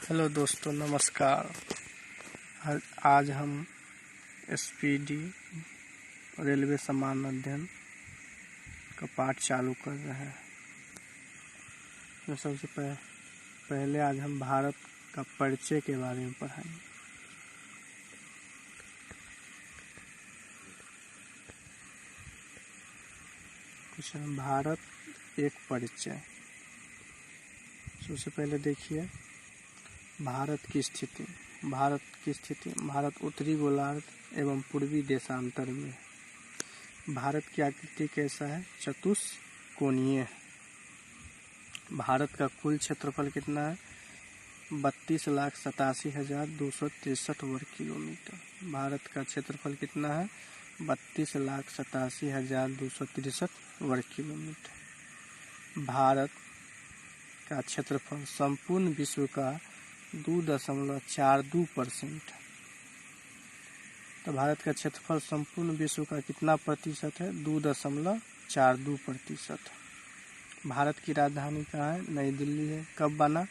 Hello दोस्तों, नमस्कार। आज हम एसपीडी रेलवे सामान्य अध्ययन का पाठ चालू कर रहे हैं। तो सबसे पहले आज हम भारत का परिचय के बारे में पढ़ाएंगे। भारत एक परिचय। सबसे पहले देखिए भारत की स्थिति। भारत उत्तरी गोलार्ध एवं पूर्वी देशांतर में है। भारत की आकृति कैसा है? चतुष्कोणीय है। भारत का कुल क्षेत्रफल कितना है? 32,87,263 वर्ग किलोमीटर। भारत का क्षेत्रफल कितना है? 32,87,263 वर्ग किलोमीटर। भारत का क्षेत्रफल संपूर्ण विश्व का 2.42%। तो भारत का क्षेत्रफल संपूर्ण विश्व का कितना प्रतिशत है? 2.42%। भारत की राजधानी कहाँ है? नई दिल्ली है। कब बना?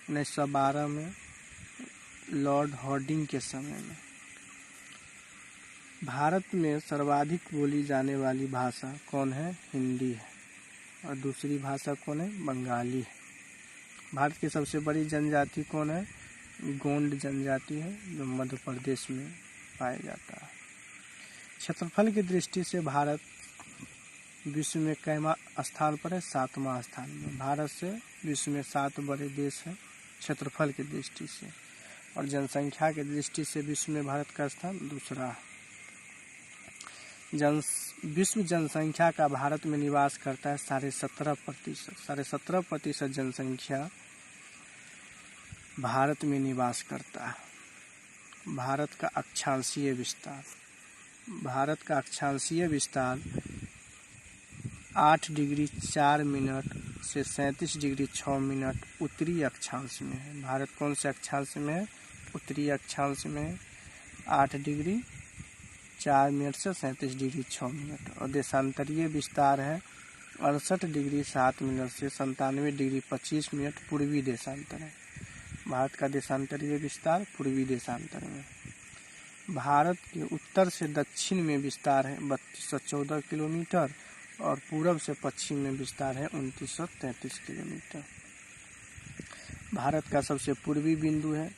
1912 में, लॉर्ड हार्डिंग के समय में। भारत में सर्वाधिक बोली जाने वाली भाषा कौन है? हिंदी है। और दूसरी भाषा कौन है? बंगाली है। भारत की सबसे बड़ी जनजाति कौन है? गोंड जनजाति है, जो मध्य प्रदेश में पाया जाता है। क्षेत्रफल की दृष्टि से भारत विश्व में कैमा स्थान पर है? 7वां स्थान में। भारत से विश्व में 7 बड़े देश हैं क्षेत्रफल की दृष्टि से, और जनसंख्या की दृष्टि से विश्व में भारत का स्थान दूसरा है। विश्व जनसंख्या का भारत में निवास करता है 17.5%। 17.5% जनसंख्या भारत में निवास करता है। भारत का अक्षांशीय विस्तार। भारत का अक्षांशीय विस्तार 8 डिग्री 4 मिनट से 37 डिग्री 6 मिनट उत्तरी अक्षांश में है। भारत कौन से अक्षांश में है? उत्तरी अक्षांश में 8 डिग्री 4 मिनट से 37 डिग्री 6 मिनट। और देशांतरीय विस्तार है 68 डिग्री 7 मिनट से 97 डिग्री 25 मिनट पूर्वी देशांतर है। भारत का देशांतरीय विस्तार पूर्वी देशांतर में। भारत के उत्तर से दक्षिण में विस्तार है 3214 किलोमीटर, और पूर्व से पश्चिम में विस्तार है 2933 किलोमीटर। भारत का सबसे पूर्वी बिंदु है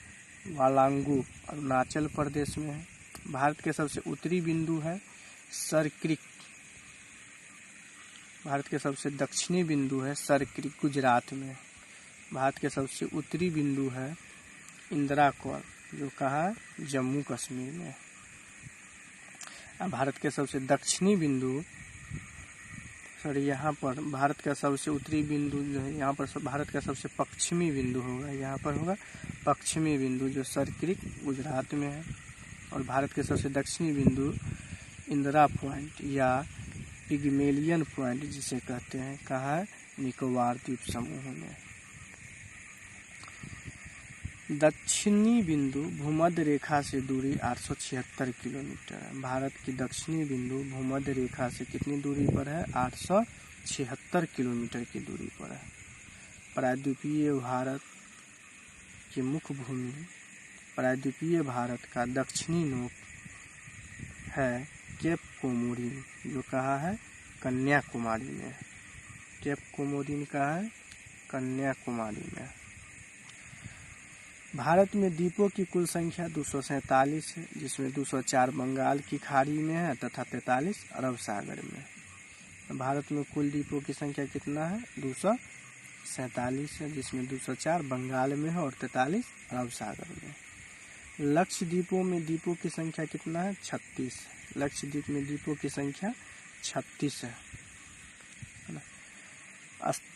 वालांगू, अरुणाचल प्रदेश में है। भारत के सबसे उत्तरी बिंदु है सरक्रिक। भारत के सबसे दक्षिणी बिंदु है सरक्रिक, गुजरात में। भारत के सबसे उत्तरी बिंदु है इंदिरा कौर, जो कहाँ है? जम्मू कश्मीर में। भारत के सबसे दक्षिणी बिंदु यहाँ पर भारत का सबसे उत्तरी बिंदु जो है, यहाँ पर भारत का सबसे पश्चिमी बिंदु होगा, यहाँ पर होगा पश्चिमी बिंदु, जो सरक्रिक गुजरात में है। और भारत के सबसे दक्षिणी बिंदु इंदिरा पॉइंट या पिग्मेलियन पॉइंट जिसे कहते हैं, कहाँ है? निकोबार द्वीप समूह में। दक्षिणी बिंदु भूमध्य रेखा से दूरी 876 किलोमीटर है। भारत की दक्षिणी बिंदु भूमध्य रेखा से कितनी दूरी पर है? 876 किलोमीटर की दूरी पर है। प्रायद्वीपीय भारत की मुख्य भूमि, प्रायद्वीपीय भारत का दक्षिणी नोक है केप कोमोरिन, जो कहाँ है? कन्याकुमारी में। केप कोमोरिन कहाँ है? कन्याकुमारी में। भारत में द्वीपों की कुल संख्या 247 है, जिसमें 204 बंगाल की खाड़ी में है तथा 43 अरब सागर में। भारत में कुल द्वीपों की संख्या कितना है? 247 है, जिसमें 204 बंगाल में है और 43 अरब सागर में। लक्षद्वीपों में द्वीपों की संख्या कितना है? 36। लक्षद्वीप में द्वीपों की संख्या 36 है।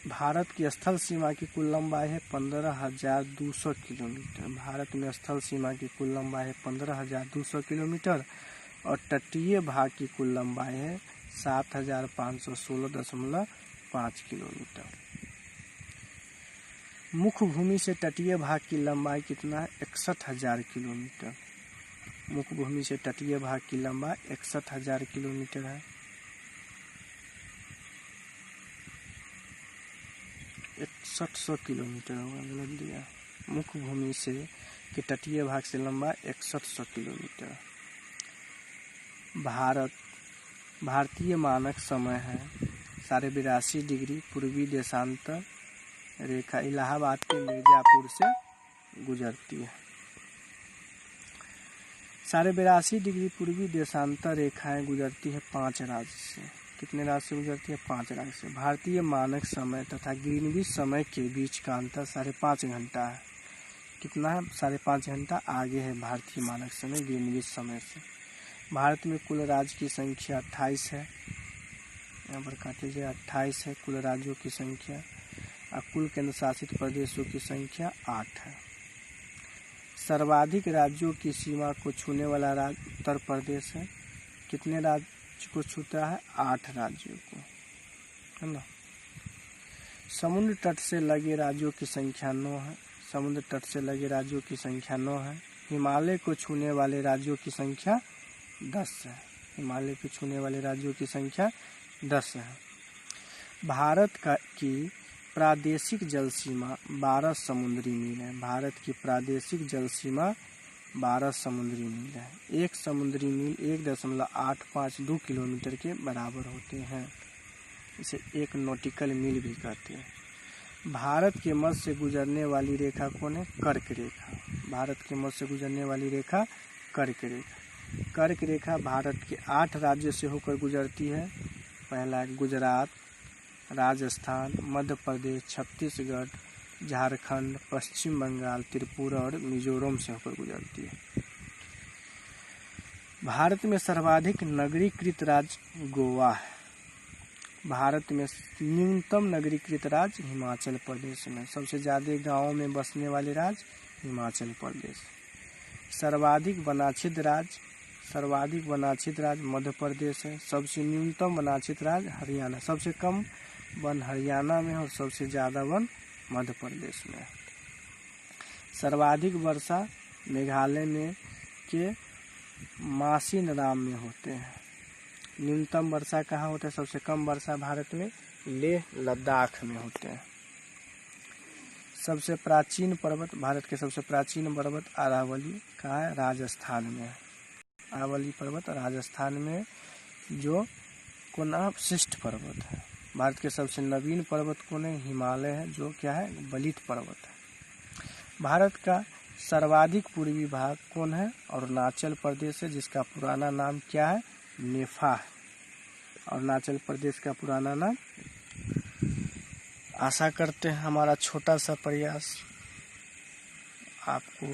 भारत की स्थल सीमा की कुल लंबाई है 15,200 किलोमीटर। भारत में स्थल सीमा की कुल लंबाई है 15,200 किलोमीटर, और तटीय भाग की कुल लंबाई है 7,516.5 किलोमीटर। मुख्य भूमि से तटीय भाग की लंबाई कितना है? 61,000 किलोमीटर। मुख्य भूमि से तटीय भाग की लंबाई 61,000 किलोमीटर है। 6100 किलोमीटर होगा, गलत दिया। मुख्य भूमि से के तटीय भाग से लंबा 6100 किलोमीटर। भारतीय मानक समय है 82.5 डिग्री पूर्वी देशांतर रेखा इलाहाबाद के मिर्जापुर से गुजरती है। 82.5 डिग्री पूर्वी देशांतर रेखाएं गुजरती है 5 राज्य से। कितने राज्य से गुजरती है? 5 राज्य से। भारतीय मानक समय तथा ग्रीनविच समय के बीच का अंतर 5.5 घंटा है। कितना है? 5.5 घंटा आगे है भारतीय मानक समय ग्रीनविच समय से। भारत में कुल राज्य की संख्या 28 है। यहाँ पर काट लीजिए, 28 है कुल राज्यों की संख्या और कुल केंद्र शासित प्रदेशों की संख्या 8 है। सर्वाधिक राज्यों की सीमा को छूने वाला राज्य उत्तर प्रदेश है। कितने राज्य को छूता है? 8 राज्यों को, है ना। समुद्र तट से लगे राज्यों की संख्या 9 है। समुद्र तट से लगे राज्यों की संख्या 9 है। हिमालय को छूने वाले राज्यों की संख्या 10 है। हिमालय को छूने वाले राज्यों की संख्या 10 है। भारत की प्रादेशिक जल सीमा 12 समुद्री मील है। भारत की प्रादेशिक जल सीमा 12 समुद्री मील है। एक समुद्री मील 1.852 किलोमीटर के बराबर होते हैं। इसे एक नॉटिकल मील भी कहते हैं। भारत के मध्य से गुजरने वाली रेखा कौन है? कर्क रेखा। भारत के मध्य से गुजरने वाली रेखा कर्क रेखा। कर्क रेखा भारत के 8 राज्यों से होकर गुजरती है। पहला गुजरात, राजस्थान, मध्य प्रदेश, छत्तीसगढ़, झारखंड, पश्चिम बंगाल, त्रिपुरा और मिजोरम से होकर गुजरती है। भारत में सर्वाधिक नगरीकृत राज्य गोवा है। भारत में न्यूनतम नगरीकृत राज्य हिमाचल प्रदेश में। सबसे ज़्यादा गाँवों में बसने वाले राज्य हिमाचल प्रदेश। सर्वाधिक वनाच्छित राज्य मध्य प्रदेश है। सबसे न्यूनतम वनाच्छित राज्य हरियाणा। सबसे कम वन हरियाणा में और सबसे ज़्यादा वन मध्य प्रदेश में। सर्वाधिक वर्षा मेघालय में के मासिनराम में होते हैं। न्यूनतम वर्षा कहाँ होता है? सबसे कम वर्षा भारत में लेह लद्दाख में होते हैं। सबसे प्राचीन पर्वत, भारत के सबसे प्राचीन पर्वत अरावली कहाँ है? राजस्थान में है। अरावली पर्वत राजस्थान में जो कौन श्रेष्ठ पर्वत है। भारत के सबसे नवीन पर्वत कौन है? हिमालय है, जो क्या है? बलित पर्वत है। भारत का सर्वाधिक पूर्वी भाग कौन है? अरुणाचल प्रदेश है, जिसका पुराना नाम क्या है? नेफा है। अरुणाचल प्रदेश का पुराना नाम। आशा करते हैं हमारा छोटा सा प्रयास आपको